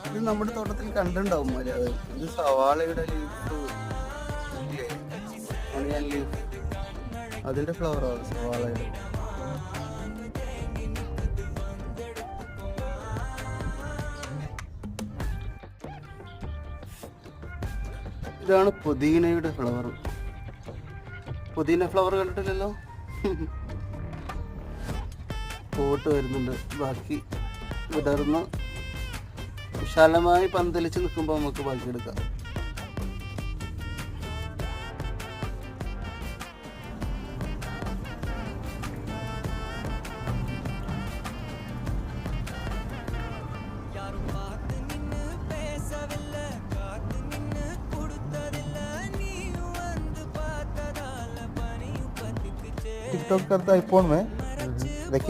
ഇത് നമ്മുടെ തോട്ടത്തിൽ കണ്ടുണ്ടാവും പോലെ അത്. ഇത് സവാളയുടെ ലീഫ്, ഒണിയൻ ലീഫ്, അതിന്റെ ഫ്ലവറാണ് സവാളയുടെ. ഇതാണ് പുതിനയുടെ ഫ്ലവർ. പുതിന ഫ്ലവർ കണ്ടിട്ടില്ലല്ലോ. പോട്ട് വരുന്നുണ്ട്. ബാക്കി വിടർന്ന് വിശാലമായി പന്തലിച്ച് നിൽക്കുമ്പോൾ നമുക്ക് ബാക്കി എടുക്കാം. टिकटॉक करता है फोन में